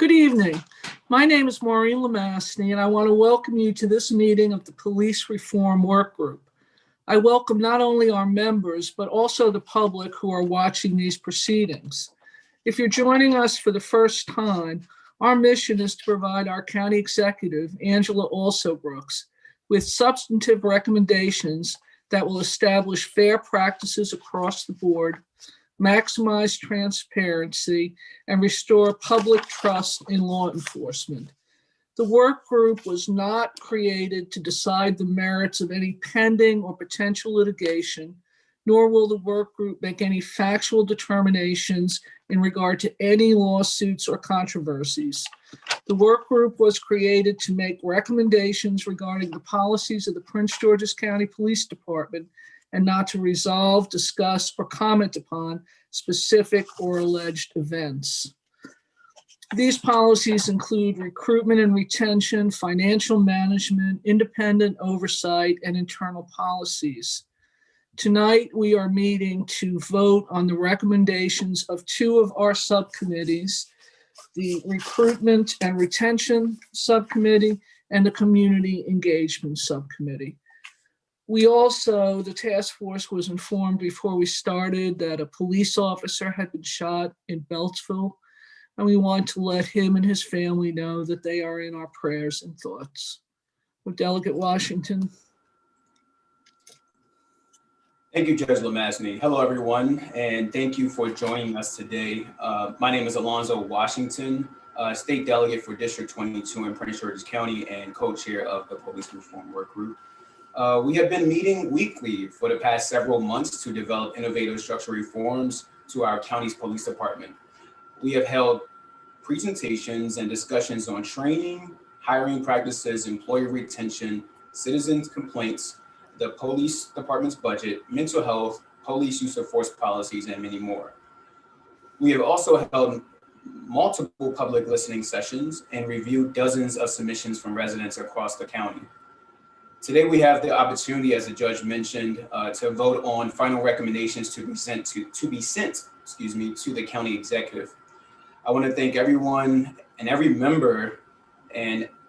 Good evening. My name is Maureen Lemastny, and I want to welcome you to this meeting of the Police Reform Work Group. I welcome not only our members, but also the public who are watching these proceedings. If you're joining us for the first time, our mission is to provide our County Executive, Angela Alsobrooks, with substantive recommendations that will establish fair practices across the board, maximize transparency, and restore public trust in law enforcement. The work group was not created to decide the merits of any pending or potential litigation, nor will the work group make any factual determinations in regard to any lawsuits or controversies. The work group was created to make recommendations regarding the policies of the Prince George's County Police Department and not to resolve, discuss, or comment upon specific or alleged events. These policies include recruitment and retention, financial management, independent oversight, and internal policies. Tonight, we are meeting to vote on the recommendations of two of our subcommittees, the Recruitment and Retention Subcommittee and the Community Engagement Subcommittee. We also, the task force was informed before we started that a police officer had been shot in Beltsville, and we want to let him and his family know that they are in our prayers and thoughts. With Delegate Washington. Thank you, Judge Lemastny. Hello, everyone, and thank you for joining us today. My name is Alonzo Washington, State Delegate for District 22 in Prince George's County and co-chair of the Police Reform Work Group. We have been meeting weekly for the past several months to develop innovative structural reforms to our county's police department. We have held presentations and discussions on training, hiring practices, employee retention, citizens' complaints, the police department's budget, mental health, police use of force policies, and many more. We have also held multiple public listening sessions and reviewed dozens of submissions from residents across the county. Today, we have the opportunity, as the judge mentioned, to vote on final recommendations to be sent to the county executive. I want to thank everyone and every member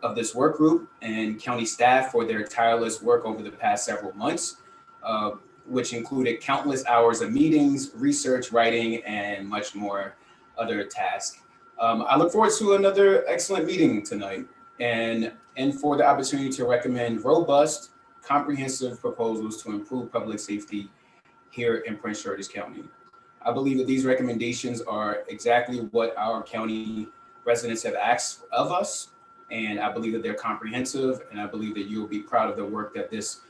of this work group and county staff for their tireless work over the past several months, which included countless hours of meetings, research, writing, and much more other tasks. I look forward to another excellent meeting tonight and for the opportunity to recommend robust, comprehensive proposals to improve public safety here in Prince George's County. I believe that these recommendations are exactly what our county residents have asked of us, and I believe that they're comprehensive, and I believe that you'll be proud of the work that this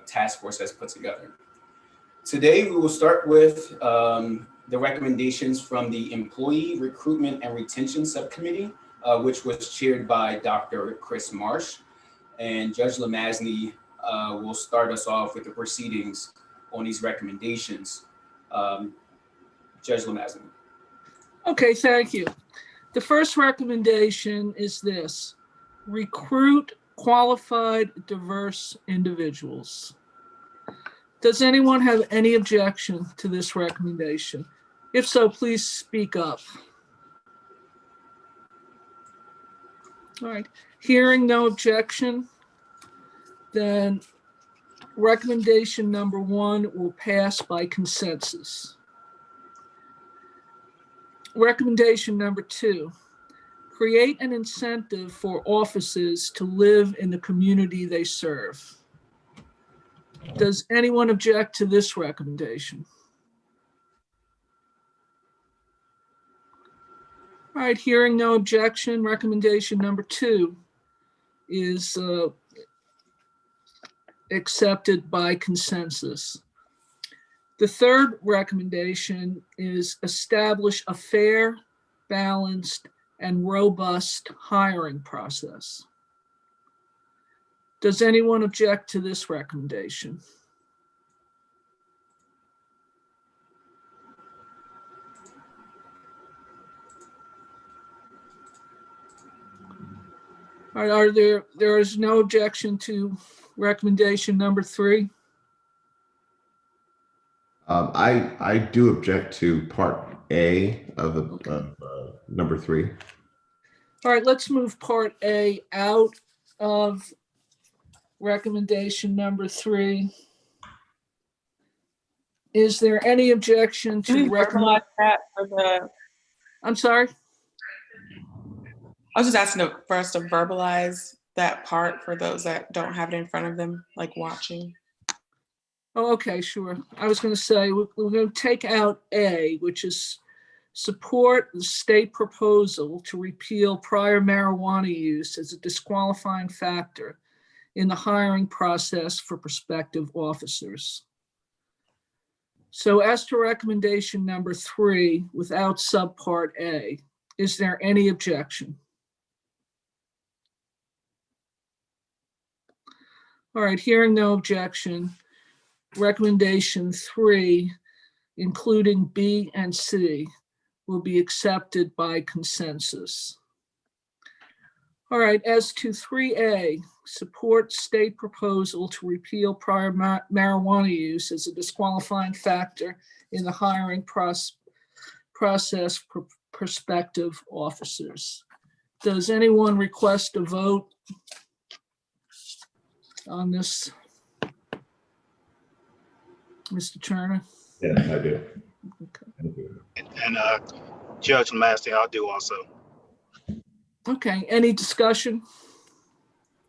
task force has put together. Today, we will start with the recommendations from the Employee Recruitment and Retention Subcommittee, which was chaired by Dr. Chris Marsh, and Judge Lemastny will start us off with the proceedings on these recommendations. Judge Lemastny. Okay, thank you. The first recommendation is this: recruit qualified, diverse individuals. Does anyone have any objection to this recommendation? If so, please speak up. All right, hearing no objection, then recommendation number 1 will pass by consensus. Recommendation number 2, create an incentive for officers to live in the community they serve. Does anyone object to this recommendation? All right, hearing no objection, recommendation number 2 is accepted by consensus. The third recommendation is establish a fair, balanced, and robust hiring process. Does anyone object to this recommendation? All right, there is no objection to recommendation number 3? I do object to part A of number 3. All right, let's move Part A out of recommendation number 3. Is there any objection Can we to recommend? verbalize that for the, I'm sorry? I was just asking for us to verbalize that part for those that don't have it in front of them, like watching. Oh, okay, sure. I was going to say we're going to take out A, which is support the state proposal to repeal prior marijuana use as a disqualifying factor in the hiring process for prospective officers. So as to recommendation number 3, without subpart A, is there any objection? All right, hearing no objection, recommendation 3, including B and C, will be accepted by consensus. All right, as to 3A, support state proposal to repeal prior marijuana use as a disqualifying factor in the hiring process for prospective officers. Does anyone request a vote on this? Mr. Turner? Yes, I do. Okay. Thank you. And Judge Massey, I'll do also. Okay, any discussion?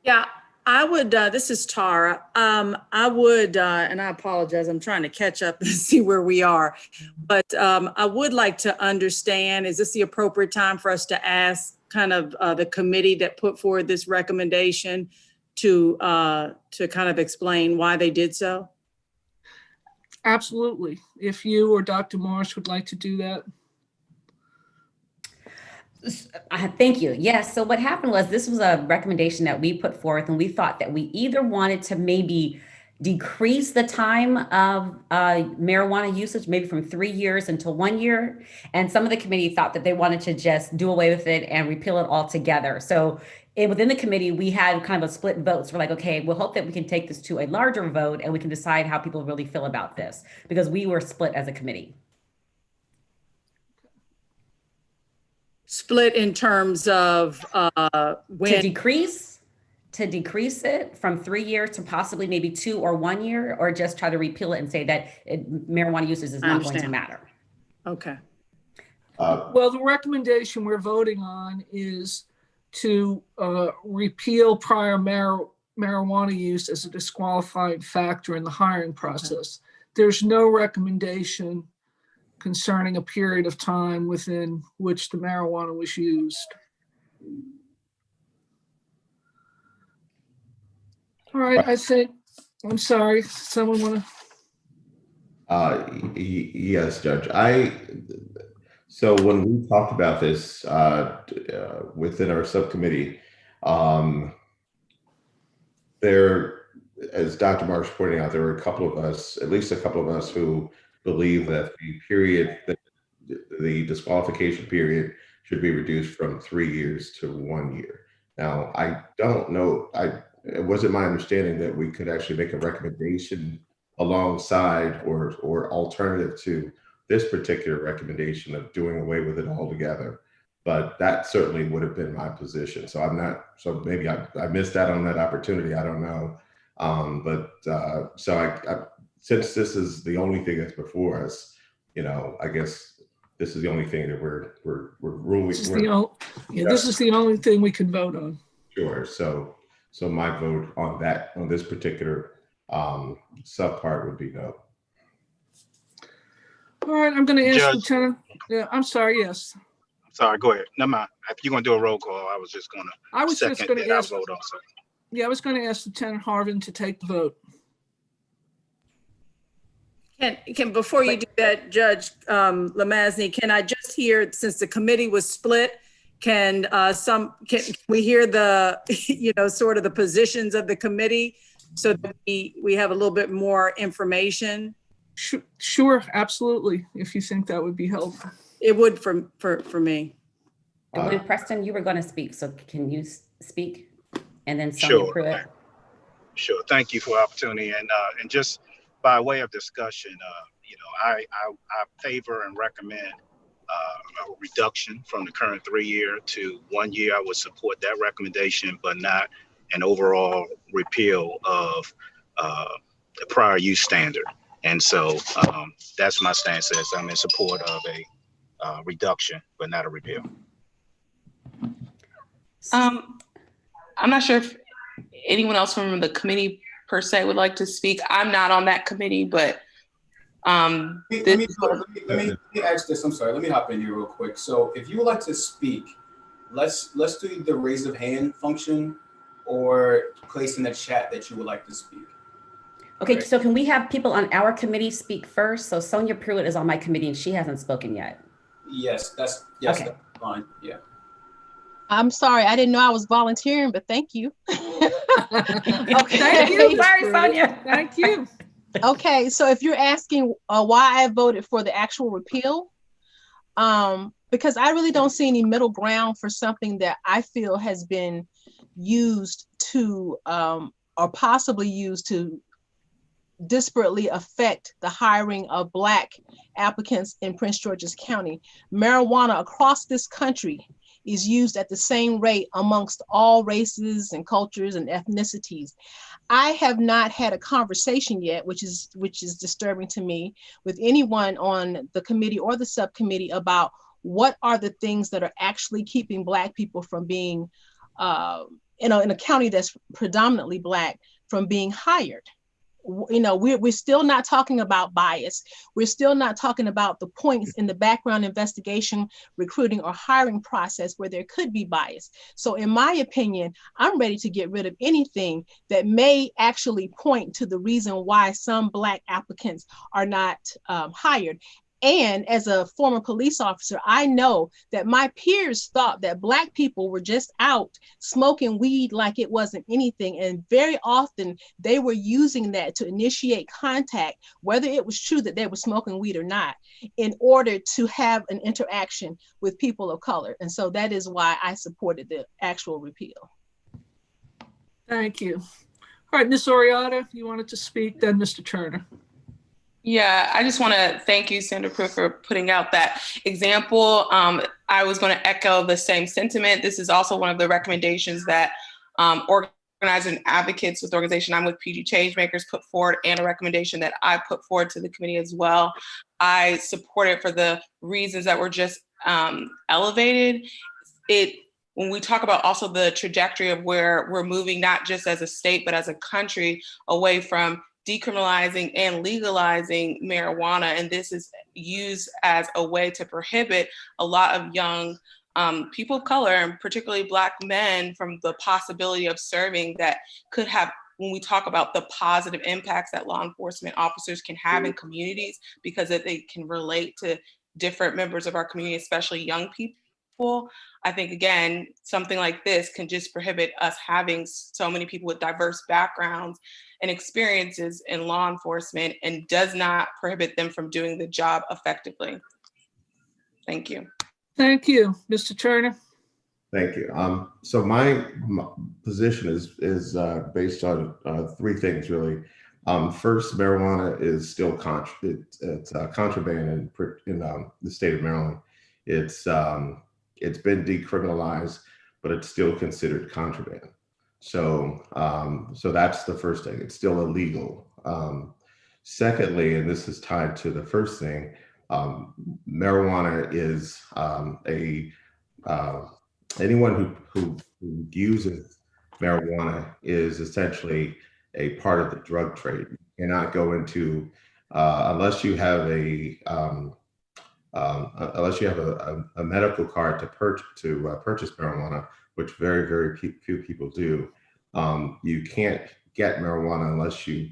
Yeah, I would, this is Tara. I would, and I apologize, I'm trying to catch up and see where we are. But I would like to understand, is this the appropriate time for us to ask kind of the committee that put forward this recommendation to kind of explain why they did so? Absolutely. If you or Dr. Marsh would like to do that. Thank you. Yes. So what happened was this was a recommendation that we put forth, and we thought that we either wanted to maybe decrease the time of marijuana usage, maybe from 3 years until 1 year. And some of the committee thought that they wanted to just do away with it and repeal it altogether. So within the committee, we had kind of a split votes. We're like, okay, we'll hope that we can take this to a larger vote and we can decide how people really feel about this, because we were split as a committee. Split in terms of when? To decrease it from 3 years to possibly maybe 2 or 1 year, or just try to repeal it and say that marijuana usage is not going to matter. Okay. Well, the recommendation we're voting on is to repeal prior marijuana use as a disqualifying factor in the hiring process. There's no recommendation concerning a period of time within which the marijuana was used. All right, I think, I'm sorry, someone want to? Yes, Judge. So when we talked about this within our subcommittee, there, as Dr. Marsh pointed out, there were a couple of us, at least a couple of us, who believe that the disqualification period should be reduced from 3 years to 1 year. Now, I don't know, it wasn't my understanding that we could actually make a recommendation alongside or alternative to this particular recommendation of doing away with it altogether. But that certainly would have been my position. So so maybe I missed out on that opportunity. I don't know. Since this is the only thing that's before us, I guess this is the only thing that we're ruling. This is the only thing we can vote on. Sure. So my vote on this particular subpart would be no. All right, I'm going to ask Judge. Lieutenant. Yeah, I'm sorry. Yes, Sorry, go ahead. Never mind. If you're going to do a roll call, I was just going I was to just second going that to I ask. vote also. Yeah, I was going to ask Lieutenant Harvin to take the vote. Can before you do that, Judge Lamazny, can I just hear, since the committee was split, can we hear the, sort of the positions of the committee so that we have a little bit more information? Sure, absolutely. If you think that would be helpful. It would for me. And when Preston, you were going to speak, so can you speak? And then Sonia Sure. Pruitt. Sure. Thank you for the opportunity. And just by way of discussion, I favor and recommend reduction from the current 3-year to 1 year, I would support that recommendation, but not an overall repeal of the prior use standard. And so that's my stance. As I'm in support of a reduction, but not a repeal. I'm not sure if anyone else from the committee per se would like to speak. I'm not on that committee, but Let me ask this. I'm sorry. Let me hop in here real quick. So if you would like to speak, let's do the raise of hand function or place in the chat that you would like to speak. Okay, so can we have people on our committee speak first? So Sonia Pruitt is on my committee and she hasn't spoken yet. Yes, that's Okay. That's fine. Yeah. I'm sorry, I didn't know I was volunteering, but thank you. Okay. Thank you. Sorry, Sonia. Thank you. Okay, so if you're asking why I voted for the actual repeal, because I really don't see any middle ground for something that I feel has been used to, or possibly used to disparately affect the hiring of Black applicants in Prince George's County. Marijuana across this country is used at the same rate amongst all races and cultures and ethnicities. I have not had a conversation yet, which is disturbing to me, with anyone on the committee or the subcommittee about what are the things that are actually keeping Black people from being, in a county that's predominantly Black, from being hired. You know, we're still not talking about bias. We're still not talking about the points in the background investigation, recruiting, or hiring process where there could be bias. So in my opinion, I'm ready to get rid of anything that may actually point to the reason why some Black applicants are not hired. And as a former police officer, I know that my peers thought that Black people were just out smoking weed like it wasn't anything. And very often they were using that to initiate contact, whether it was true that they were smoking weed or not, in order to have an interaction with people of color. And so that is why I supported the actual repeal. Thank you. All right, Ms. Oriata, you wanted to speak, then Mr. Turner. Yeah, I just want to thank you, Sandra Pruitt, for putting out that example. I was going to echo the same sentiment. This is also one of the recommendations that organizers and advocates with the organization I'm with, PG Changemakers, put forward, and a recommendation that I put forward to the committee as well. I support it for the reasons that were just elevated. When we talk about also the trajectory of where we're moving, not just as a state, but as a country, away from decriminalizing and legalizing marijuana. And this is used as a way to prohibit a lot of young people of color, and particularly Black men, from the possibility of serving that could have, when we talk about the positive impacts that law enforcement officers can have in communities, because they can relate to different members of our community, especially young people. I think, again, something like this can just prohibit us having so many people with diverse backgrounds and experiences in law enforcement, and does not prohibit them from doing the job effectively. Thank you. Thank you. Mr. Turner? Thank you. So my position is based on three things, really. First, marijuana is still contraband in the state of Maryland. It's been decriminalized, but it's still considered contraband. So that's the first thing. It's still illegal. Secondly, and this is tied to the first thing, marijuana is anyone who uses marijuana is essentially a part of the drug trade. You cannot go into unless you have a medical card to purchase marijuana, which very, very few people do. You can't get marijuana unless you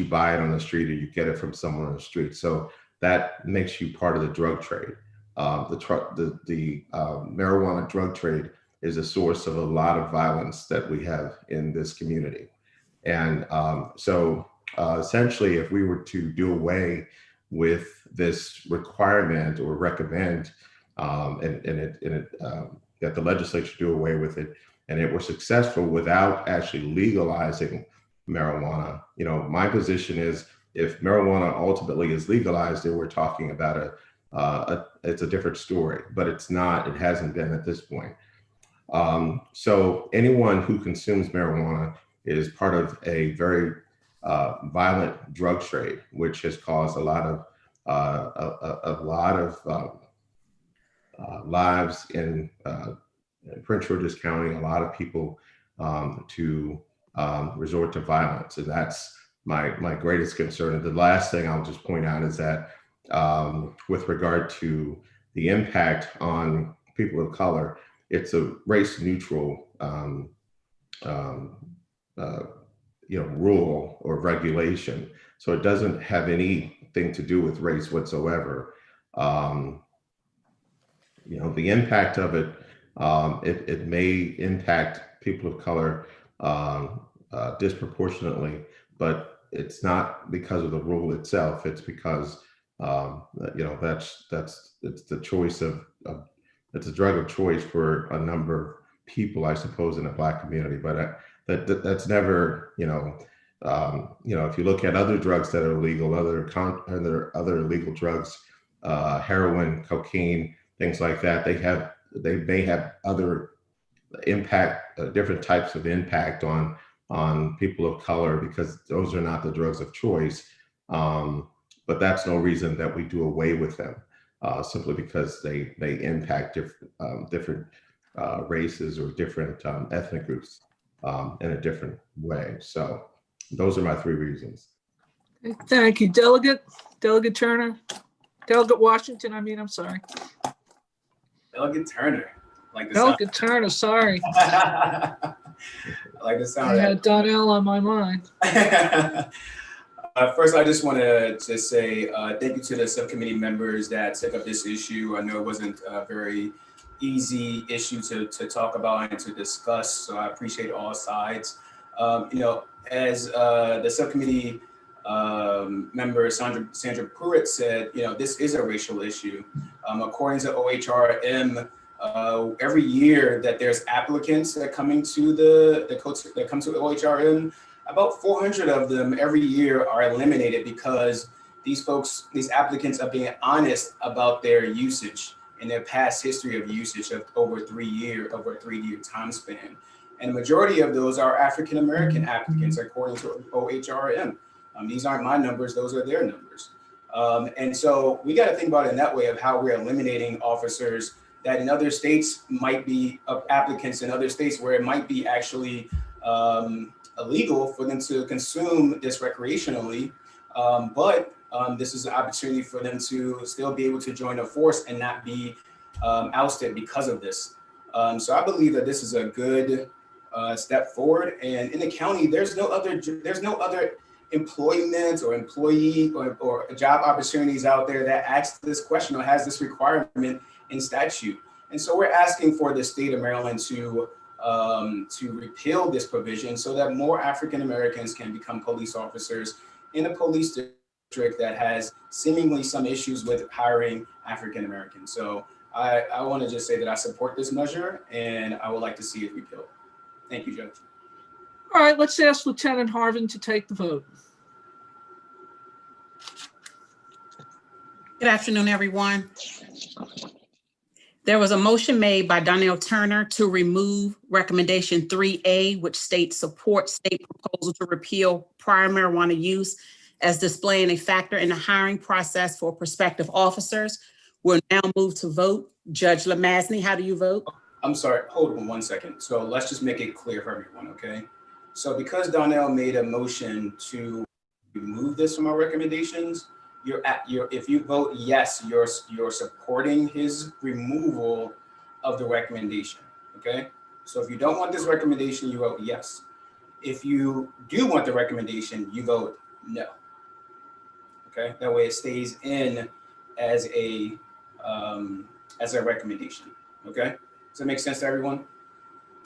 buy it on the street or you get it from someone on the street. So that makes you part of the drug trade. The marijuana drug trade is a source of a lot of violence that we have in this community. And so essentially, if we were to do away with this requirement or recommend that the legislature do away with it, and it were successful without actually legalizing marijuana, my position is, if marijuana ultimately is legalized, then we're talking about it's a different story, but it's not, it hasn't been at this point. So anyone who consumes marijuana is part of a very violent drug trade, which has caused a lot of lives in Prince George's County, a lot of people to resort to violence, and that's my greatest concern. And the last thing I'll just point out is that with regard to the impact on people of color, it's a race neutral rule or regulation. So it doesn't have anything to do with race whatsoever. The impact of it, it may impact people of color disproportionately, but it's not because of the rule itself. It's because it's the choice of it's a drug of choice for a number of people, I suppose, in the Black community. But that's never, if you look at other drugs that are illegal, other illegal drugs, heroin, cocaine, things like that, they may have other impact, different types of impact on people of color, because those are not the drugs of choice. But that's no reason that we do away with them, simply because they impact different races or different ethnic groups in a different way. So those are my three reasons. Thank you. Delegate Turner, Delegate Washington, I'm sorry. Delegate Turner. Delegate Turner, sorry. I like the sound. I had Donnell on my mind. First, I just want to say thank you to the subcommittee members that took up this issue. I know it wasn't a very easy issue to talk about and to discuss, so I appreciate all sides. As the subcommittee member Sandra Pruitt said, this is a racial issue. According to OHRM, every year that there's applicants that come to OHRM, about 400 of them every year are eliminated because these applicants are being honest about their usage and their past history of usage of over a 3-year time span. And the majority of those are African-American applicants, according to OHRM. These aren't my numbers, those are their numbers. And so we got to think about it in that way of how we're eliminating officers that in other states might be applicants in other states where it might be actually illegal for them to consume this recreationally. But this is an opportunity for them to still be able to join a force and not be ousted because of this. So I believe that this is a good step forward. And in the county, there's no other employment or employee or job opportunities out there that asks this question or has this requirement in statute. And so we're asking for the state of Maryland to repeal this provision so that more African Americans can become police officers in a police district that has seemingly some issues with hiring African Americans. So I want to just say that I support this measure and I would like to see it repealed. Thank you, Judge. All right, let's ask Lieutenant Harvin to take the vote. Good afternoon, everyone. There was a motion made by Donnell Turner to remove recommendation 3A, which states support state proposal to repeal prior marijuana use as displaying a factor in the hiring process for prospective officers. We'll now move to vote. Judge Lamassney, how do you vote? I'm sorry, hold on one second. So let's just make it clear for everyone, okay? So because Donnell made a motion to remove this from our recommendations, if you vote yes, you're supporting his removal of the recommendation, okay? So if you don't want this recommendation, you vote yes. If you do want the recommendation, you vote no, okay? That way it stays in as a recommendation, okay? Does that make sense to everyone?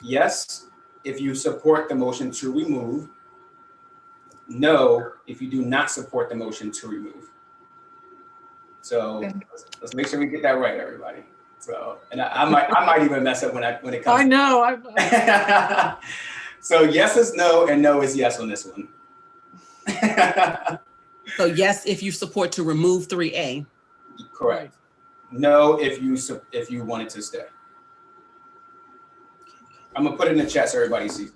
Yes, if you support the motion to remove. No, if you do not support the motion to remove. So let's make sure we get that right, everybody. So, and I might even mess up when it comes. I know. So yes is no, and no is yes on this one. So yes, if you support to remove 3A. Correct. No, if you wanted to stay. I'm gonna put it in the chat so everybody sees.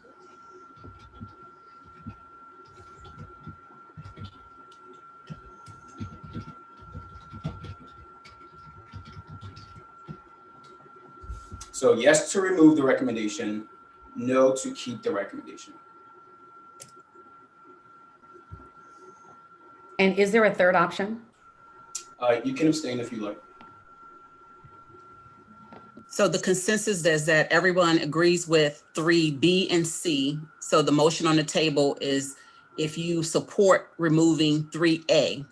So yes to remove the recommendation, no to keep the recommendation. And is there a third option? You can abstain if you like. So the consensus is that everyone agrees with 3B and C. So the motion on the table is if you support removing 3A.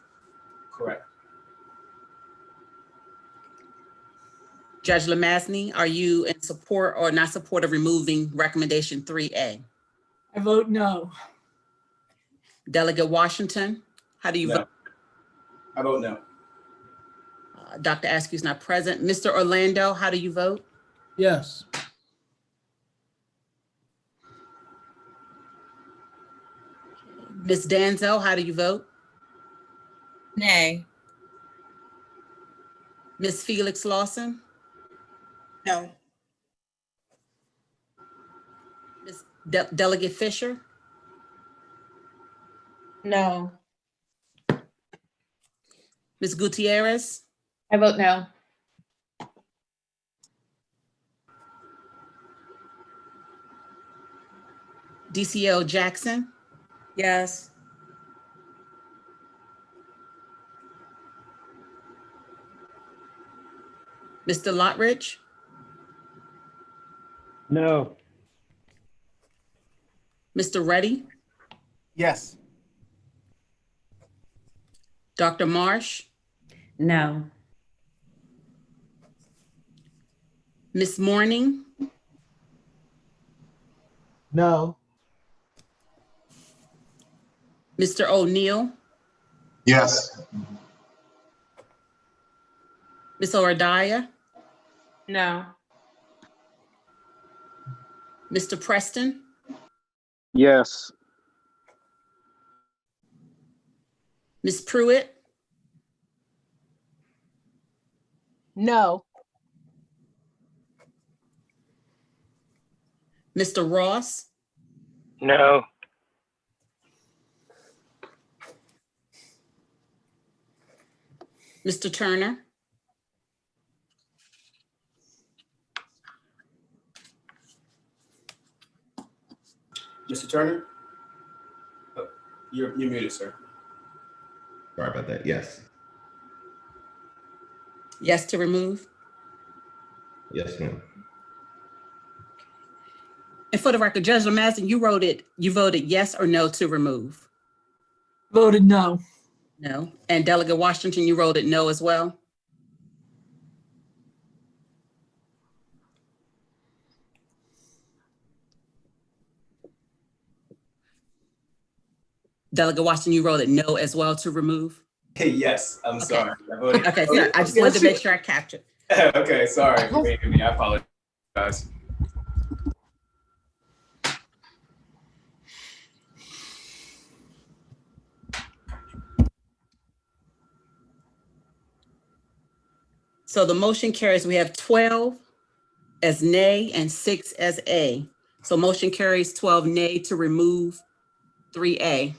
Correct. Judge Lamassney, are you in support or not support of removing recommendation 3A? I vote no. Delegate Washington, how do you No. vote? I vote no. Dr. Askew is not present. Mr. Orlando, how do you vote? Yes. Ms. Danzo, how do you vote? Nay. Ms. Felix Lawson? No. Ms. Delegate Fisher? No. Ms. Gutierrez? I vote no. DCL Jackson? Yes. Mr. Lottridge? No. Mr. Reddy? Yes. Dr. Marsh? No. Ms. Morning? No. Mr. O'Neill? Yes. Ms. Oradaya? No. Mr. Preston? Yes. Ms. Pruitt? No. Mr. Ross? No. Mr. Turner? Mr. Turner? Oh, you're muted, sir. Sorry about that. Yes. Yes to remove? Yes, ma'am. And for the record, Judge Lamassney, you voted yes or no to remove? Voted no. No. And Delegate Washington, you voted no as well? Delegate Washington, you voted no as well to remove? Yes, I'm sorry. I voted. Okay, so I just wanted to make sure I captured. Okay, sorry for making me. I apologize. So the motion carries. We have 12 as nay and 6 as A. So motion carries 12 nay to remove 3A.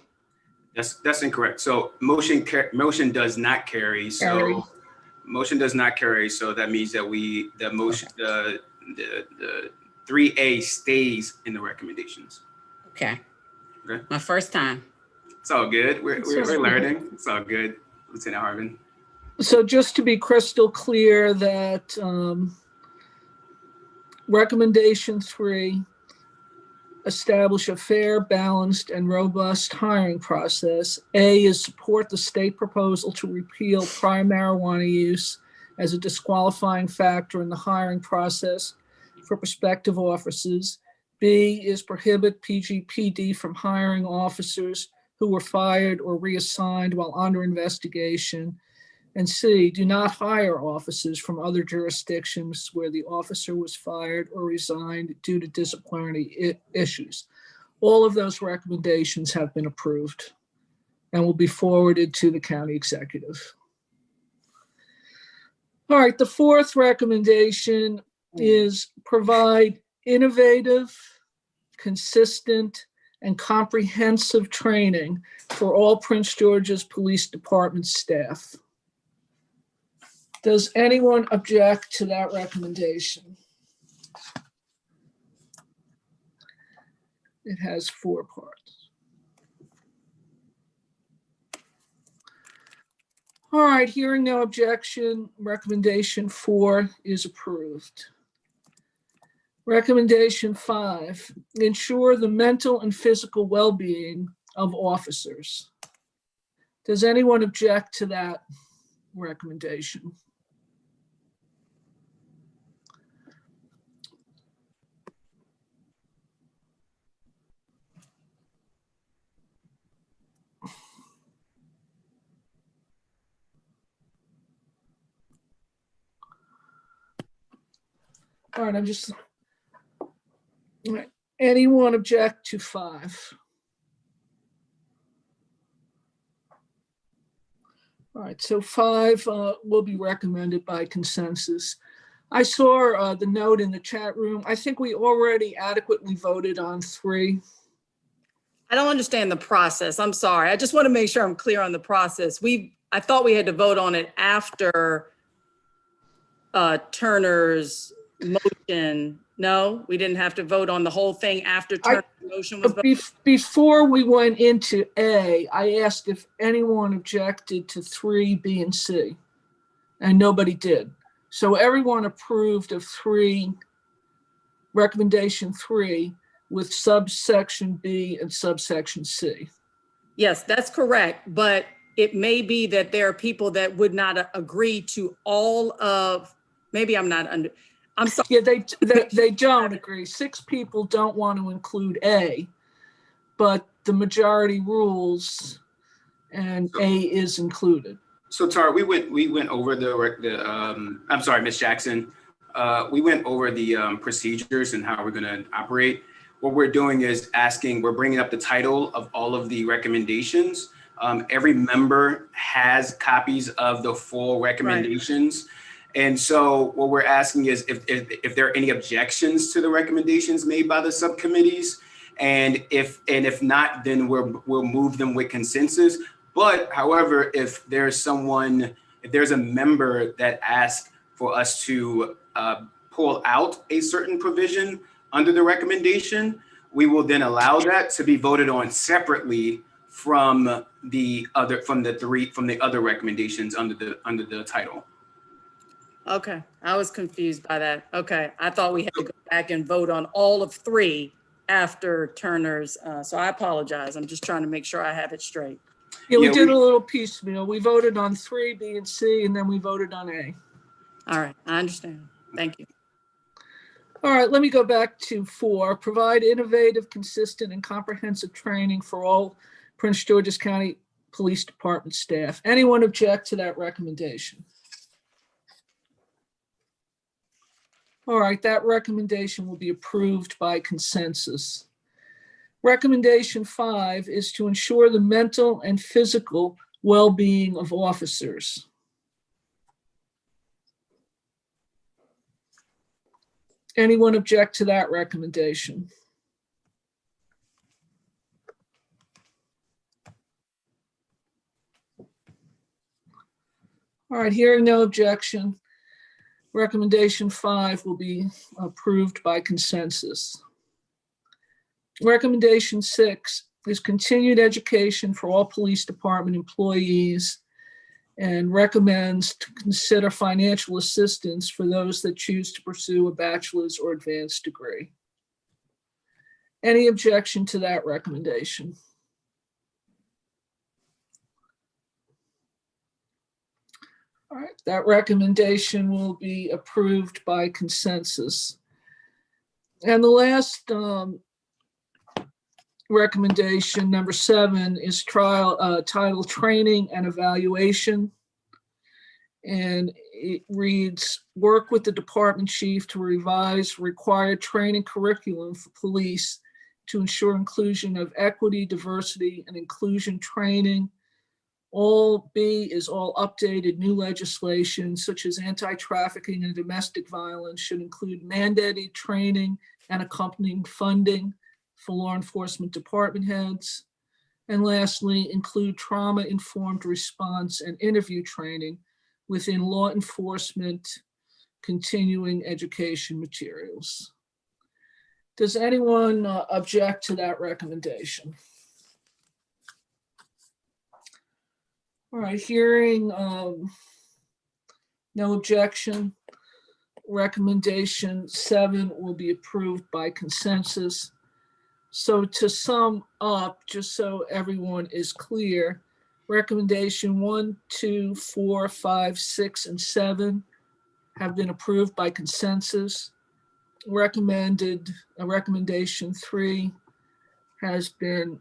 That's incorrect. So motion does not carry. So motion does not carry. So that means that the 3A stays in the recommendations. Okay. Okay. My first time. It's all good. We're learning. It's all good, Lieutenant Harvin. So just to be crystal clear that recommendation 3, establish a fair, balanced, and robust hiring process. A is support the state proposal to repeal prior marijuana use as a disqualifying factor in the hiring process for prospective officers. B is prohibit PGPD from hiring officers who were fired or reassigned while under investigation. And C, do not hire officers from other jurisdictions where the officer was fired or resigned due to disciplinary issues. All of those recommendations have been approved and will be forwarded to the county executive. All right, the fourth recommendation is provide innovative, consistent, and comprehensive training for all Prince George's Police Department staff. Does anyone object to that recommendation? It has 4 parts. All right, hearing no objection, recommendation 4 is approved. Recommendation 5, ensure the mental and physical well-being of officers. Does anyone object to that recommendation? All right, all right. Anyone object to 5? All right, so 5 will be recommended by consensus. I saw the note in the chat room. I think we already adequately voted on 3. I don't understand the process. I'm sorry. I just want to make sure I'm clear on the process. I thought we had to vote on it after Turner's motion. No, we didn't have to vote on the whole thing after Turner's motion was voted. Before we went into A, I asked if anyone objected to 3, B, and C, and nobody did. So everyone approved of 3, recommendation 3, with subsection B and subsection C. Yes, that's correct. But it may be that there are people that would not agree to all of, maybe I'm sorry. Yeah, they don't agree. 6 people don't want to include A, but the majority rules and A is included. So Tara, we went over I'm sorry, Ms. Jackson. We went over the procedures and how we're going to operate. What we're doing is we're bringing up the title of all of the recommendations. Every member has copies of the full recommendations. Right. And so what we're asking is if there are any objections to the recommendations made by the subcommittees, and if not, then we'll move them with consensus. But however, if there's a member that asks for us to pull out a certain provision under the recommendation, we will then allow that to be voted on separately from the other recommendations under the title. Okay, I was confused by that. Okay, I thought we had to go back and vote on all of 3 after Turner's, so I apologize. I'm just trying to make sure I have it straight. Yeah, we did a little piecemeal. We voted on 3, B, and C, and then we voted on A. All right, I understand. Thank you. All right, let me go back to 4. Provide innovative, consistent, and comprehensive training for all Prince George's County Police Department staff. Anyone object to that recommendation? All right, that recommendation will be approved by consensus. Recommendation 5 is to ensure the mental and physical well-being of officers. Anyone object to that recommendation? All right, hearing no objection, recommendation 5 will be approved by consensus. Recommendation 6 is continued education for all police department employees and recommends to consider financial assistance for those that choose to pursue a bachelor's or advanced degree. Any objection to that recommendation? All right, that recommendation will be approved by consensus. And the last recommendation, number 7, is title Training and Evaluation. And it reads, work with the department chief to revise required training curriculum for police to ensure inclusion of equity, diversity, and inclusion training, All B is all updated new legislation such as anti-trafficking and domestic violence should include mandated training and accompanying funding for law enforcement department heads. And lastly, include trauma-informed response and interview training within law enforcement continuing education materials. Does anyone object to that recommendation? All right, hearing no objection, recommendation 7 will be approved by consensus. So to sum up, just so everyone is clear, recommendation 1, 2, 4, 5, 6, and 7 have been approved by consensus. Recommendation 3 has been,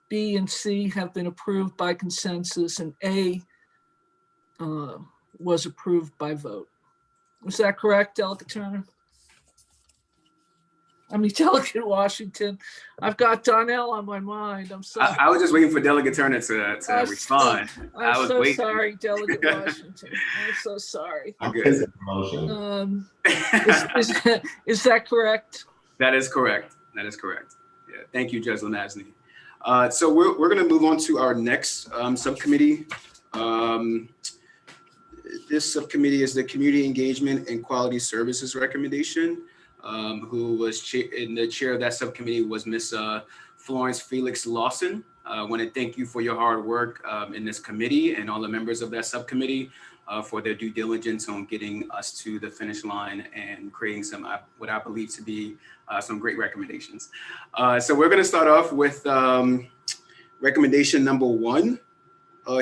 B and C have been approved by consensus, and A was approved by vote. Is that correct, Delegate Turner? I mean, Delegate Washington. I've got Donnell on my mind. I'm sorry. I was just waiting for Delegate Turner to respond. I was so waiting. Sorry, Delegate Washington. I'm so sorry. I'm good. Is that correct? That is correct. That is correct. Yeah. Thank you, Judge Lamazny. So we're going to move on to our next subcommittee. This subcommittee is the Community Engagement and Quality Services recommendation. Who was in the chair of that subcommittee was Ms. Florence Felix Lawson. I want to thank you for your hard work in this committee and all the members of that subcommittee for their due diligence on getting us to the finish line and creating some what I believe to be some great recommendations. So we're going to start off with recommendation number 1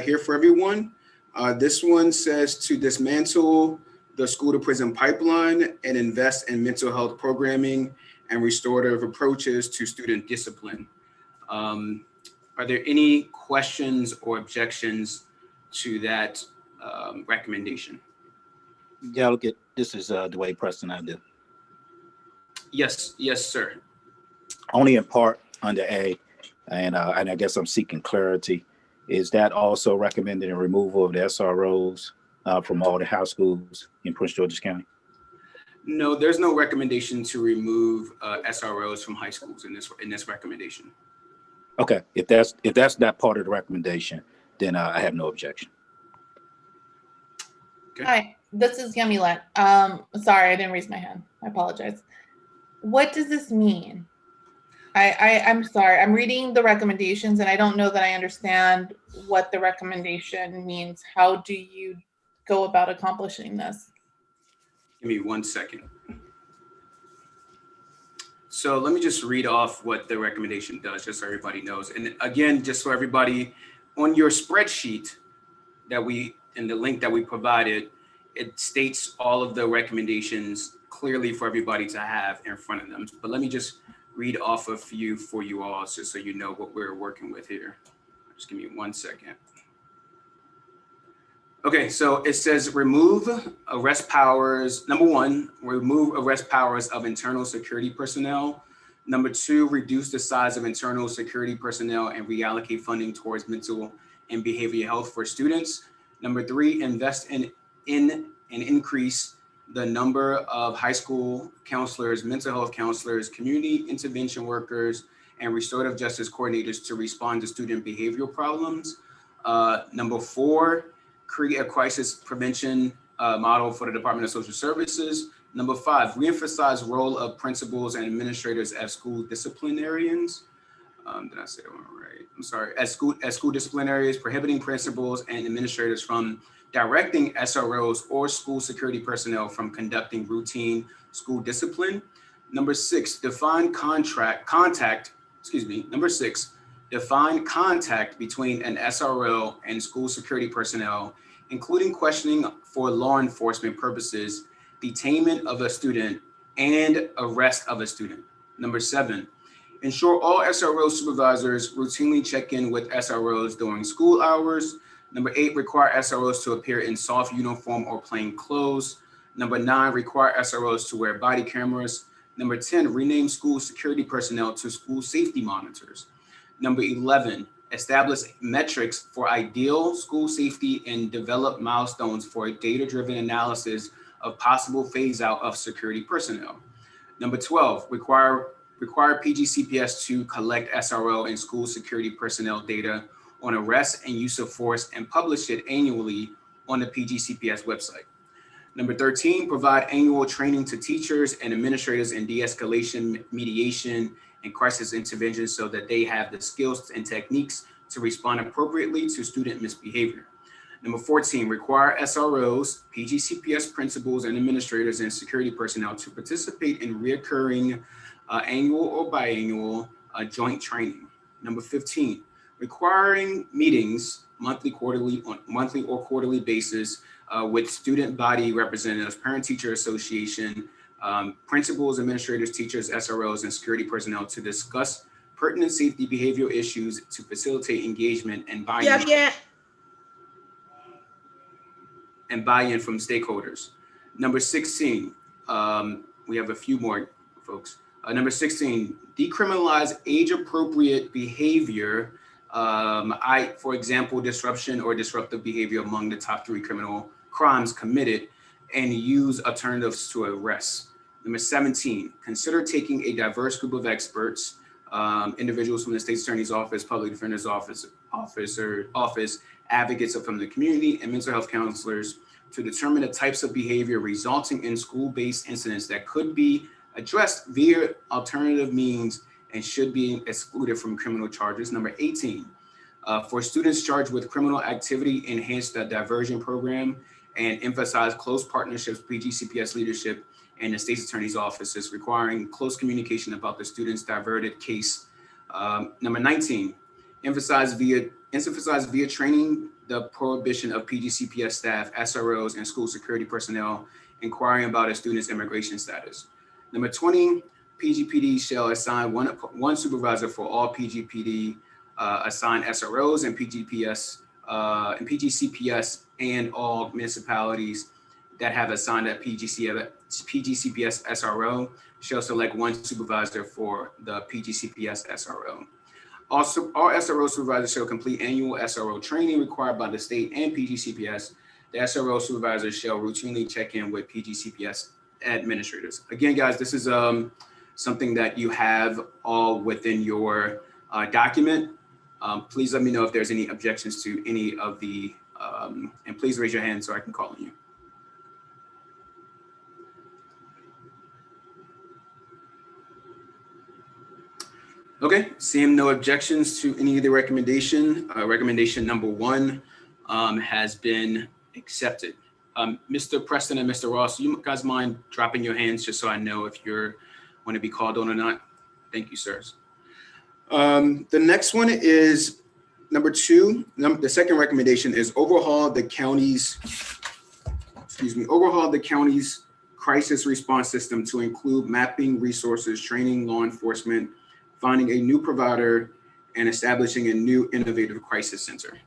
here for everyone. This one says to dismantle the school to prison pipeline and invest in mental health programming and restorative approaches to student discipline. Are there any questions or objections to that recommendation? Delegate, this is Dwayne Preston. I do. Yes, sir. Only in part under A, and I guess I'm seeking clarity. Is that also recommended in removal of the SROs from all the high schools in Prince George's County? No, there's no recommendation to remove SROs from high schools in this recommendation. Okay, if that's not part of the recommendation, then I have no objection. Okay. Hi, this is Yamilet. Sorry, I didn't raise my hand. I apologize. What does this mean? I'm sorry. I'm reading the recommendations and I don't know that I understand what the recommendation means. How do you go about accomplishing this? Give me 1 second. So let me just read off what the recommendation does, just so everybody knows. And again, just so everybody, on your spreadsheet in the link that we provided, it states all of the recommendations clearly for everybody to have in front of them. But let me just read off a few for you all, just so you know what we're working with here. Just give me 1 second. Okay, so it says remove arrest powers. Number 1, remove arrest powers of internal security personnel. Number 2, reduce the size of internal security personnel and reallocate funding towards mental and behavioral health for students. Number 3, invest in and increase the number of high school counselors, mental health counselors, community intervention workers, and restorative justice coordinators to respond to student behavioral problems. Number 4, create a crisis prevention model for the Department of Social Services. Number 5, reemphasize role of principals and administrators as school disciplinarians. Did I say that one right? I'm sorry. As school disciplinarians, prohibiting principals and administrators from directing SROs or school security personnel from conducting routine school discipline. Number 6, define contact between an SRO and school security personnel, including questioning for law enforcement purposes, detainment of a student, and arrest of a student. Number 7, ensure all SRO supervisors routinely check in with SROs during school hours. Number 8, require SROs to appear in soft uniform or plain clothes. Number 9, require SROs to wear body cameras. Number 10, rename school security personnel to school safety monitors. Number 11, establish metrics for ideal school safety and develop milestones for a data-driven analysis of possible phase out of security personnel. Number 12, require PGCPS to collect SRO and school security personnel data on arrest and use of force and publish it annually on the PGCPS website. Number 13, provide annual training to teachers and administrators in de-escalation, mediation, and crisis intervention so that they have the skills and techniques to respond appropriately to student misbehavior. Number 14, require SROs, PGCPS principals, and administrators and security personnel to participate in reoccurring annual or biannual joint training. Number 15, requiring meetings monthly or quarterly basis with student body representatives, parent-teacher association, principals, administrators, teachers, SROs, and security personnel to discuss pertinent safety behavioral issues to facilitate engagement and buy-in. And buy-in from stakeholders. Number 16, we have a few more folks. Number 16, decriminalize age-appropriate behavior. For example, disruption or disruptive behavior among the top 3 criminal crimes committed and use alternatives to arrest. Number 17, consider taking a diverse group of experts, individuals from the State's Attorney's Office, Public Defender's Office, advocates from the community, and mental health counselors to determine the types of behavior resulting in school-based incidents that could be addressed via alternative means and should be excluded from criminal charges. Number 18, for students charged with criminal activity, enhance the diversion program and emphasize close partnerships with PGCPS leadership and the State's Attorney's offices, requiring close communication about the student's diverted case. Number 19, emphasize via training the prohibition of PGCPS staff, SROs, and school security personnel inquiring about a student's immigration status. Number 20, PGPD shall assign one supervisor for all PGPD assigned SROs and PGCPS and all municipalities that have assigned a PGCPS SRO shall select one supervisor for the PGCPS SRO. Also, all SRO supervisors shall complete annual SRO training required by the state and PGCPS. The SRO supervisors shall routinely check in with PGCPS administrators. Again, guys, this is something that you have all within your document. Please let me know if there's any objections to any of the, and please raise your hand so I can call on you. Okay, seeing no objections to any of the recommendation, recommendation number 1 has been accepted. Mr. Preston and Mr. Ross, you guys mind dropping your hands just so I know if you're want to be called on or not? Thank you, sirs. The next one is number 2. The second recommendation is overhaul the county's crisis response system to include mapping resources, training law enforcement, finding a new provider, and establishing a new innovative crisis center.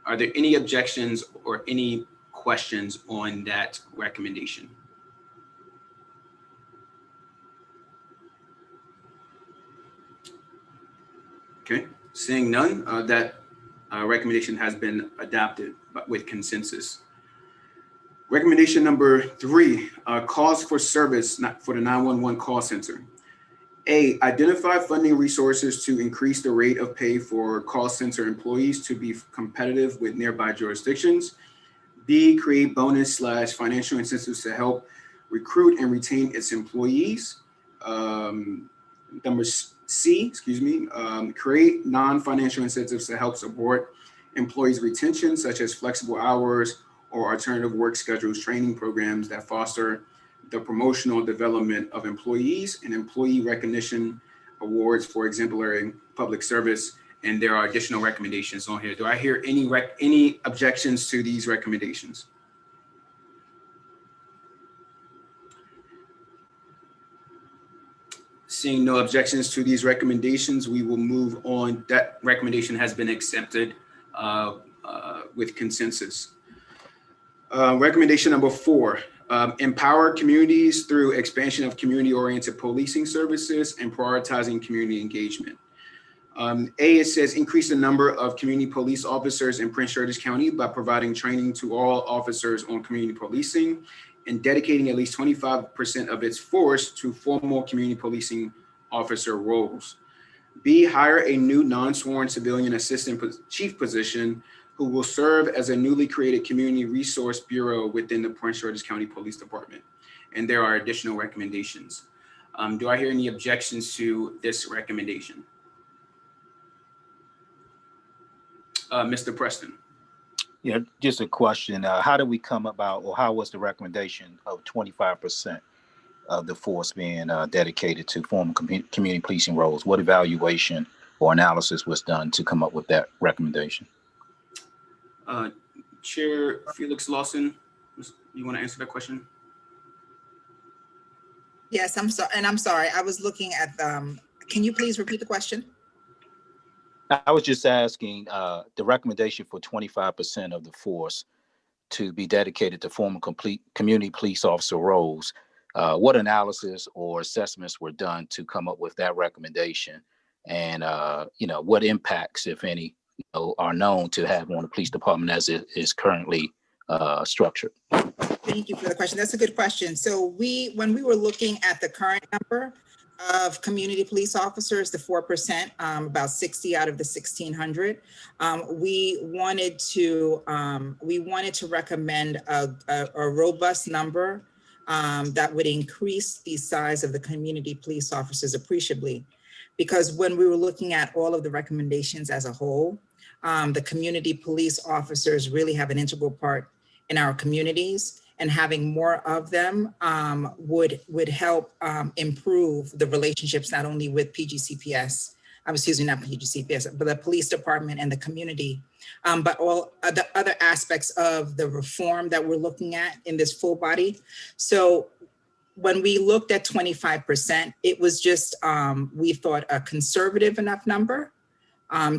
Are there any objections or any questions on that recommendation? Okay, seeing none, that recommendation has been adopted with consensus. Recommendation number 3, calls for service for the 911 call center. A, identify funding resources to increase the rate of pay for call center employees to be competitive with nearby jurisdictions. B, create bonus/financial incentives to help recruit and retain its employees. Number C, create non-financial incentives to help support employees' retention, such as flexible hours or alternative work schedules, training programs that foster the promotional development of employees, and employee recognition awards for exemplary public service. And there are additional recommendations on here. Do I hear any objections to these recommendations? Seeing no objections to these recommendations, we will move on. That recommendation has been accepted with consensus. Recommendation number 4, empower communities through expansion of community-oriented policing services and prioritizing community engagement. A, it says increase the number of community police officers in Prince George's County by providing training to all officers on community policing and dedicating at least 25% of its force to formal community policing officer roles. B, hire a new non-sworn civilian assistant chief position who will serve as a newly created community resource bureau within the Prince George's County Police Department. And there are additional recommendations. Do I hear any objections to this recommendation? Mr. Preston. Yeah, just a question. How did we come about, or how was the recommendation of 25% of the force being dedicated to formal community policing roles? What evaluation or analysis was done to come up with that recommendation? Chair Felix Lawson, you want to answer that question? Yes, I'm sorry, and I'm sorry. I was looking at can you please repeat the question? I was just asking the recommendation for 25% of the force to be dedicated to formal community police officer roles. What analysis or assessments were done to come up with that recommendation, and what impacts, if any, are known to have on the police department as it is currently structured? Thank you for the question. That's a good question. So when we were looking at the current number of community police officers, the 4%, about 60 out of the 1,600, we wanted to recommend a robust number that would increase the size of the community police officers appreciably. Because when we were looking at all of the recommendations as a whole, the community police officers really have an integral part in our communities, and having more of them would help improve the relationships not only with PGCPS, not PGCPS, but the police department and the community, but all the other aspects of the reform that we're looking at in this full body. So when we looked at 25%, it was just, we thought, a conservative enough number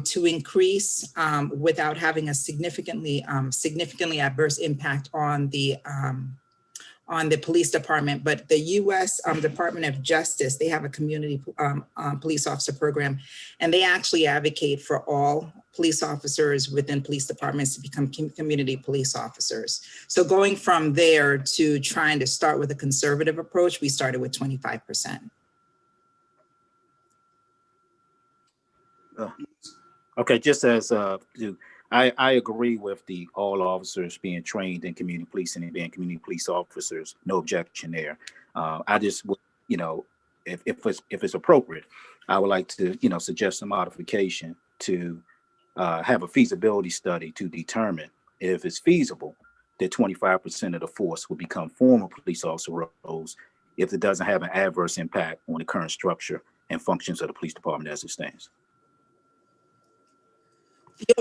to increase without having a significantly adverse impact on the police department. But the U.S. Department of Justice, they have a community police officer program, and they actually advocate for all police officers within police departments to become community police officers. So going from there to trying to start with a conservative approach, we started with 25%. Okay, just as I agree with the all officers being trained in community policing and being community police officers, no objection there. I just would, if it's appropriate, I would like to, suggest a modification to have a feasibility study to determine if it's feasible that 25% of the force will become former police officer roles if it doesn't have an adverse impact on the current structure and functions of the police department as it stands.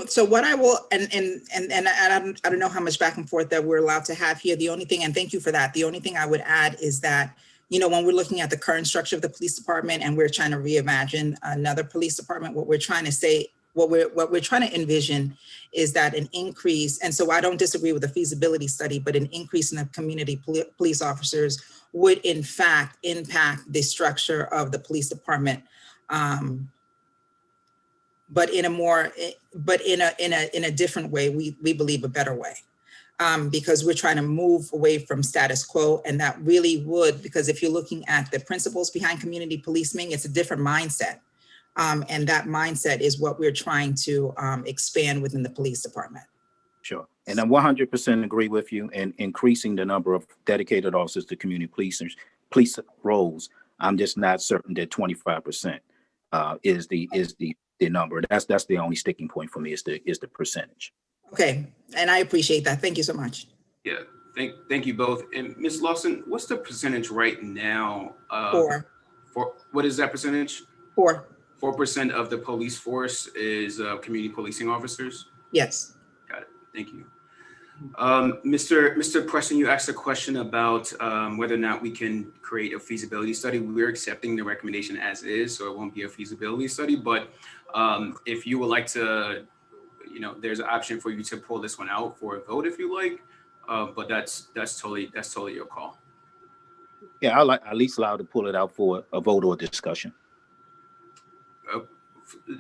So what I will, and I don't know how much back and forth that we're allowed to have here. The only thing, and thank you for that, the only thing I would add is that, when we're looking at the current structure of the police department and we're trying to reimagine another police department, what we're trying to say, what we're trying to envision is that an increase, and so I don't disagree with the feasibility study, but an increase in the community police officers would in fact impact the structure of the police department. But in a different way, we believe a better way, because we're trying to move away from status quo, and that really would, because if you're looking at the principles behind community policing, it's a different mindset, and that mindset is what we're trying to expand within the police department. Sure, and I 100% agree with you in increasing the number of dedicated officers to community police roles. I'm just not certain that 25% is the number. That's the only sticking point for me is the percentage. Okay, and I appreciate that. Thank you so much. Yeah, thank you both. And Ms. Lawson, what's the percentage right now? 4. For what is that percentage? 4. 4% of the police force is community policing officers? Yes. Got it. Thank you. Mr. Preston, you asked a question about whether or not we can create a feasibility study. We're accepting the recommendation as is, so it won't be a feasibility study. But if you would like to, there's an option for you to pull this one out for a vote if you like. But that's totally your call. Yeah, I like at least allowed to pull it out for a vote or discussion.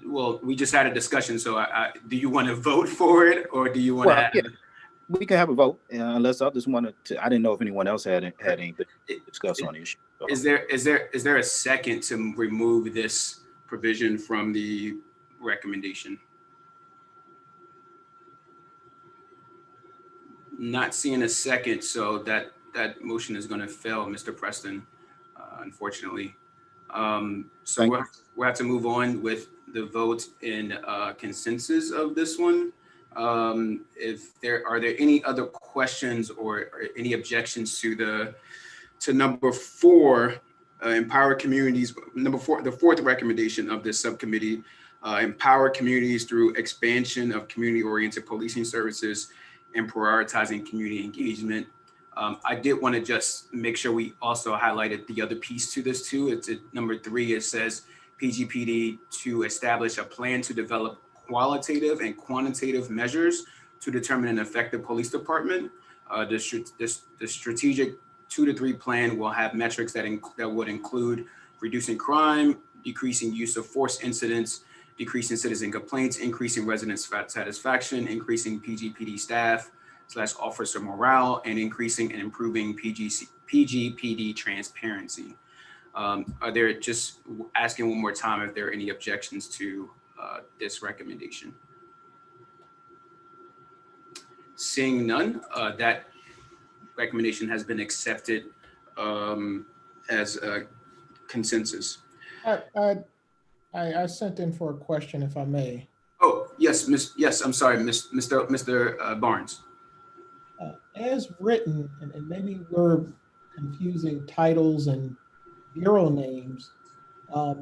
well, we just had a discussion, so do you want to vote for it, or do you want Well, to have? yeah, we can have a vote unless others wanted to. I didn't know if anyone else had anything to discuss on the issue. So. Is there a second to remove this provision from the recommendation? Not seeing a second, so that motion is going to fail, Mr. Preston, unfortunately. So we'll have to move on with the vote in consensus of this one. If are there any other questions or any objections to number 4, empower communities, number 4, the 4th recommendation of this subcommittee, empower communities through expansion of community-oriented policing services and prioritizing community engagement. I did want to just make sure we also highlighted the other piece to this too. It's at number 3, it says PGPD to establish a plan to develop qualitative and quantitative measures to determine an effective police department. The strategic 2 to 3 plan will have metrics that would include reducing crime, decreasing use of force incidents, decreasing citizen complaints, increasing resident satisfaction, increasing PGPD staff / officer morale, and increasing and improving PGPD transparency. Are there, just asking one more time, if there are any objections to this recommendation? Seeing none, that recommendation has been accepted as a consensus. I sent in for a question, if I may. Oh, yes, yes, I'm sorry, Mr. Barnes. As written, and maybe we're confusing titles and bureau names, but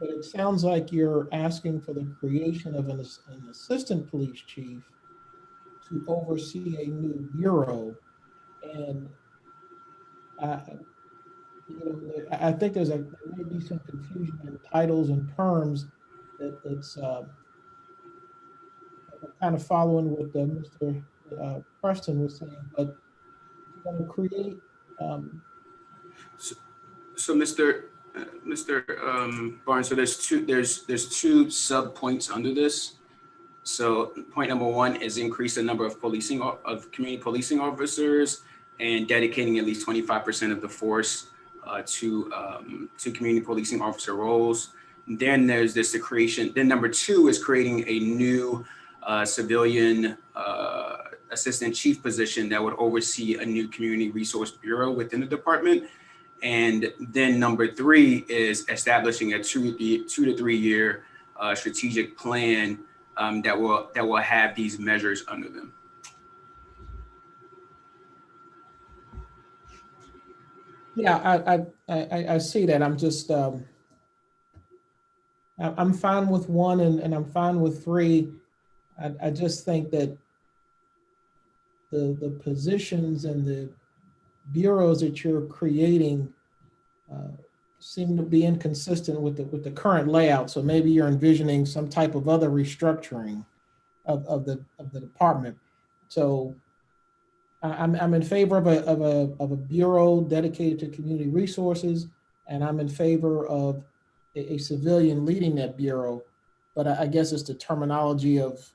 it sounds like you're asking for the creation of an assistant police chief to oversee a new bureau. And I think there may be some confusion in titles and terms that's kind of following what Mr. Preston was saying, but you're going to create. So Mr. Barnes, so there's two sub points under this. So point number 1 is increase the number of community policing officers and dedicating at least 25% of the force to community policing officer roles. And then there's the creation. Then number 2 is creating a new civilian assistant chief position that would oversee a new community resource bureau within the department. And then number 3 is establishing a 2 to 3 year strategic plan that will have these measures under them. Yeah, I see that. I'm just I'm fine with 1 and I'm fine with 3. I just think that the positions and the bureaus that you're creating seem to be inconsistent with the current layout. So maybe you're envisioning some type of other restructuring of the department. So I'm in favor of a bureau dedicated to community resources, and I'm in favor of a civilian leading that bureau. But I guess it's the terminology of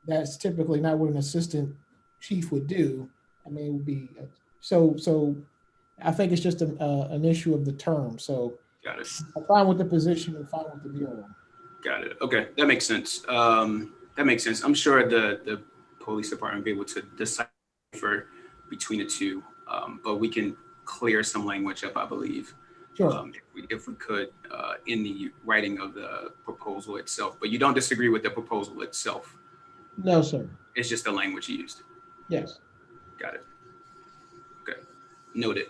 that's typically not what an assistant chief would do. I mean, it would be so. I think it's just an issue of the term. So got it. I'm fine with the position and fine with the bureau. Got it. Okay, that makes sense. That makes sense. I'm sure the police department will be able to decipher between the two, but we can clear some language up, I believe. Sure. If we could, in the writing of the proposal itself. But you don't disagree with the proposal itself? No, sir. It's just the language used? Yes. Got it. Okay. Noted.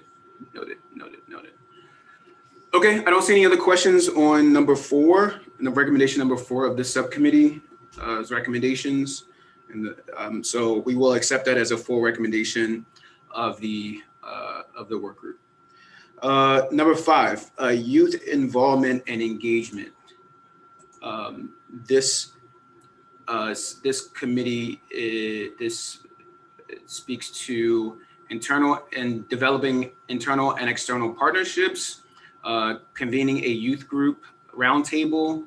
Okay, I don't see any other questions on number 4, and the recommendation number 4 of this subcommittee recommendations. And so we will accept that as a full recommendation of the work group. Number 5, youth involvement and engagement. This committee speaks to developing internal and external partnerships, convening a youth group roundtable.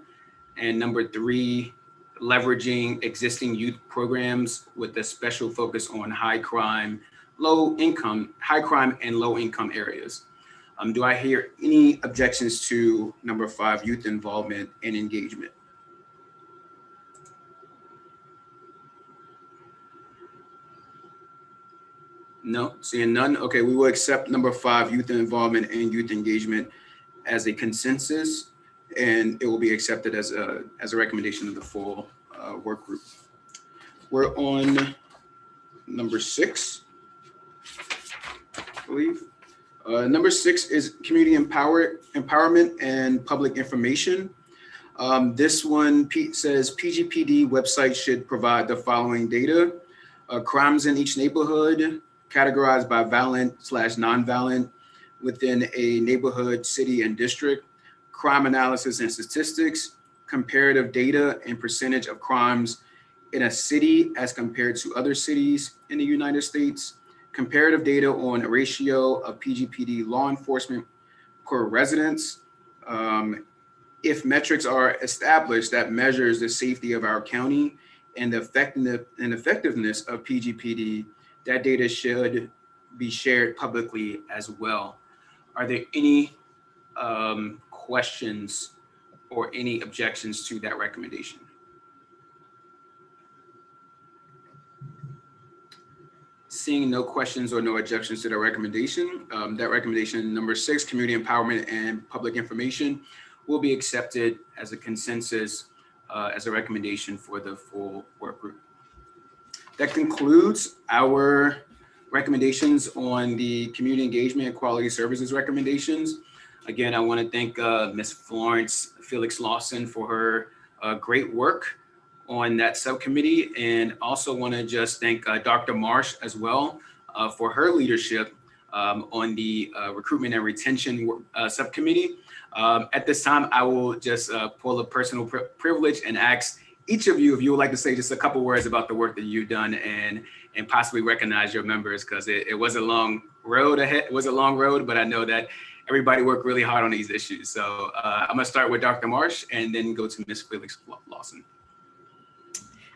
And number 3, leveraging existing youth programs with a special focus on high crime and low income areas. Do I hear any objections to number 5, youth involvement and engagement? No, seeing none. Okay, we will accept number 5, youth involvement and youth engagement as a consensus, and it will be accepted as a recommendation of the full work group. We're on number 6, I believe. Number 6 is community empowerment and public information. This one says PGPD website should provide the following data: crimes in each neighborhood, categorized by violent/nonviolent within a neighborhood, city, and district, crime analysis and statistics, comparative data and percentage of crimes in a city as compared to other cities in the United States, comparative data on a ratio of PGPD law enforcement per residents. If metrics are established that measures the safety of our county and the effectiveness of PGPD, that data should be shared publicly as well. Are there any questions or any objections to that recommendation? Seeing no questions or no objections to the recommendation, that recommendation number 6, community empowerment and public information, will be accepted as a consensus as a recommendation for the full work group. That concludes our recommendations on the community engagement and quality services recommendations. Again, I want to thank Ms. Florence Felix Lawson for her great work on that subcommittee, and also want to just thank Dr. Marsh as well for her leadership on the recruitment and retention subcommittee. At this time, I will just pull a personal privilege and ask each of you if you would like to say just a couple words about the work that you've done and possibly recognize your members, because it was a long road ahead. It was a long road, but I know that everybody worked really hard on these issues. So I'm gonna start with Dr. Marsh and then go to Ms. Felix Lawson.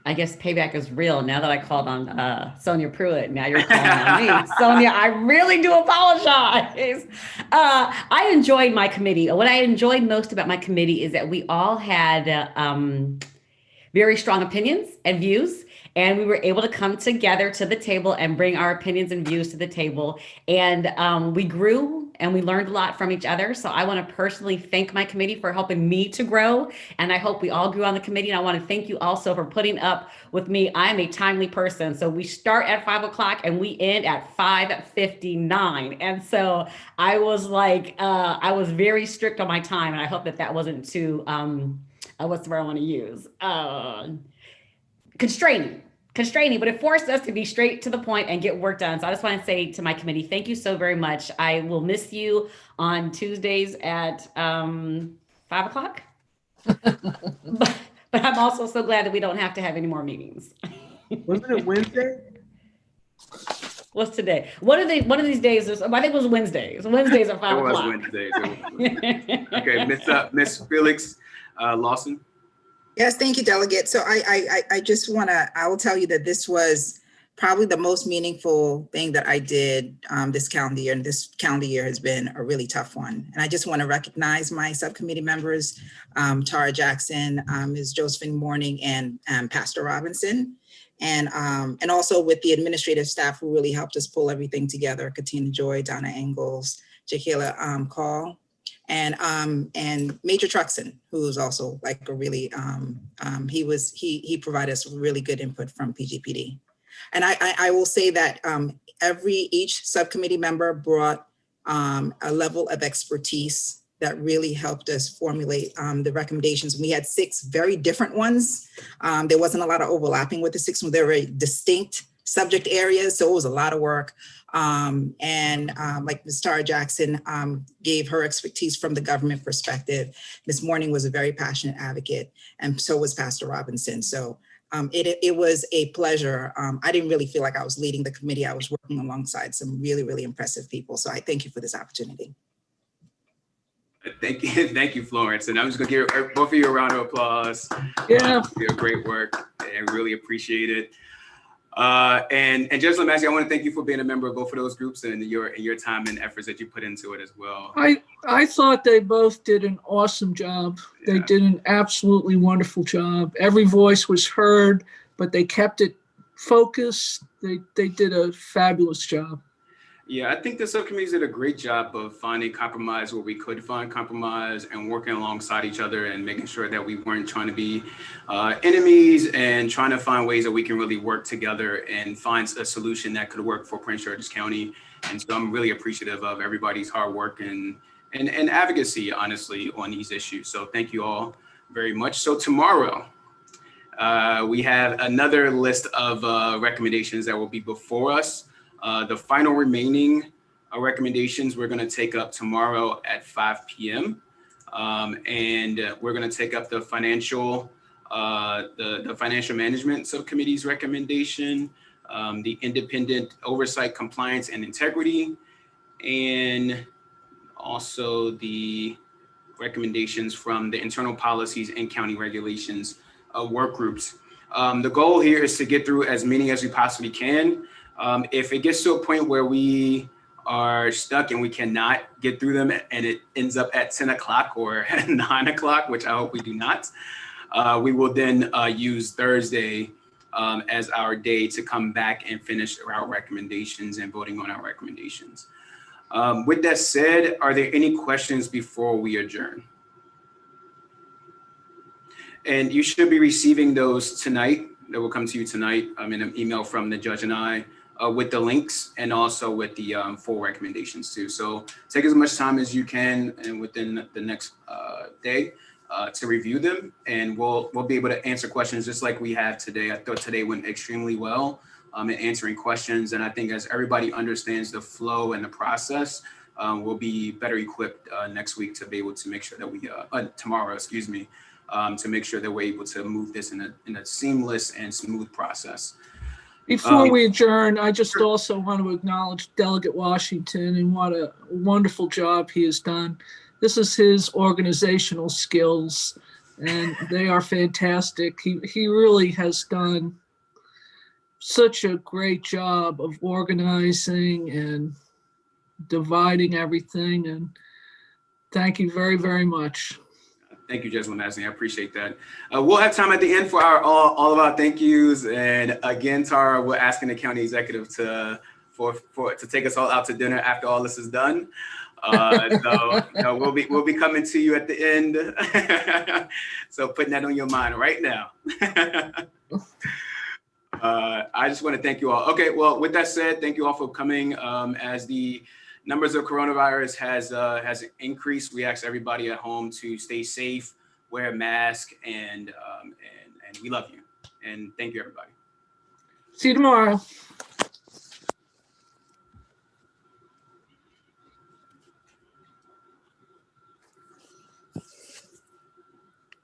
I guess payback is real now that I called on Sonia Pruitt. Now you're calling on me. Sonia, I really do apologize. I enjoyed my committee. What I enjoyed most about my committee is that we all had very strong opinions and views, and we were able to come together to the table and bring our opinions and views to the table. And we grew and we learned a lot from each other. So I want to personally thank my committee for helping me to grow. And I hope we all grew on the committee. And I want to thank you also for putting up with me. I'm a timely person. So we start at 5 o'clock and we end at 5:59. And so I was like, I was very strict on my time. And I hope that that wasn't too, what's the word I want to use? Constraining, but it forced us to be straight to the point and get work done. So I just want to say to my committee, thank you so very much. I will miss you on Tuesdays at 5 o'clock. but I'm also so glad that we don't have to have any more meetings. Wasn't it Wednesday? What's today? One of these days, I think it was Wednesdays. Wednesdays at 5 o'clock. It was Wednesdays. Okay, Miss Felix Lawson. Yes, thank you, Delegate. So I just I will tell you that this was probably the most meaningful thing that I did this calendar year. And this calendar year has been a really tough one. And I just want to recognize my subcommittee members, Tara Jackson, Ms. Josephine Morning, and Pastor Robinson. And also with the administrative staff who really helped us pull everything together, Katina Joy, Donna Engels, Jakayla Call, and Major Truxton, who was also like a really, he provided us really good input from PGPD. And I will say that each subcommittee member brought a level of expertise that really helped us formulate the recommendations. We had 6 very different ones. There wasn't a lot of overlapping with the 6 ones. They were very distinct subject areas, so it was a lot of work. Like Ms. Tara Jackson gave her expertise from the government perspective. Ms. Morning was a very passionate advocate, and so was Pastor Robinson. So it was a pleasure. I didn't really feel like I was leading the committee. I was working alongside some really, really impressive people. So I thank you for this opportunity. Thank you, Florence. And I'm just gonna give both of you a round of applause. Yeah. For your great work, and really appreciate it. And Judge Lemassey, I want to thank you for being a member of both of those groups and your time and efforts that you put into it as well. I thought they both did an awesome job. They did an absolutely wonderful job. Every voice was heard, but they kept it focused. They did a fabulous job. Yeah, I think the subcommittees did a great job of finding compromise where we could find compromise and working alongside each other and making sure that we weren't trying to be enemies and trying to find ways that we can really work together and find a solution that could work for Prince George's County. And so I'm really appreciative of everybody's hard work and advocacy, honestly, on these issues. So thank you all very much. So tomorrow, we have another list of recommendations that will be before us. The final remaining recommendations we're going to take up tomorrow at 5 p.m. And we're going to take up the financial management subcommittee's recommendation, the independent oversight, compliance, and integrity, and also the recommendations from the internal policies and county regulations work groups. The goal here is to get through as many as we possibly can. If it gets to a point where we are stuck and we cannot get through them and it ends up at 10 o'clock or 9 o'clock, which I hope we do not, we will then use Thursday as our day to come back and finish our recommendations and voting on our recommendations. With that said, are there any questions before we adjourn? And you should be receiving those tonight. That will come to you tonight in an email from the judge and I with the links and also with the full recommendations too. So take as much time as you can and within the next day to review them, and we'll be able to answer questions just like we have today. I thought today went extremely well in answering questions, and I think as everybody understands the flow and the process, we'll be better equipped next week to be able to make sure that we tomorrow, excuse me, to make sure that we're able to move this in a seamless and smooth process. Before we adjourn, I just also want to acknowledge Delegate Washington and what a wonderful job he has done. This is his organizational skills, and they are fantastic. He really has done such a great job of organizing and dividing everything, and thank you very, very much. Thank you, Judge Lemassey. I appreciate that. We'll have time at the end for all of our thank yous. And again, Tara, we're asking the county executive to take us all out to dinner after all this is done. So we'll be coming to you at the end. So putting that on your mind right now. I just want to thank you all. Okay, well, with that said, thank you all for coming. As the numbers of coronavirus has increased, we ask everybody at home to stay safe, wear a mask, and we love you. And thank you, everybody. See you tomorrow.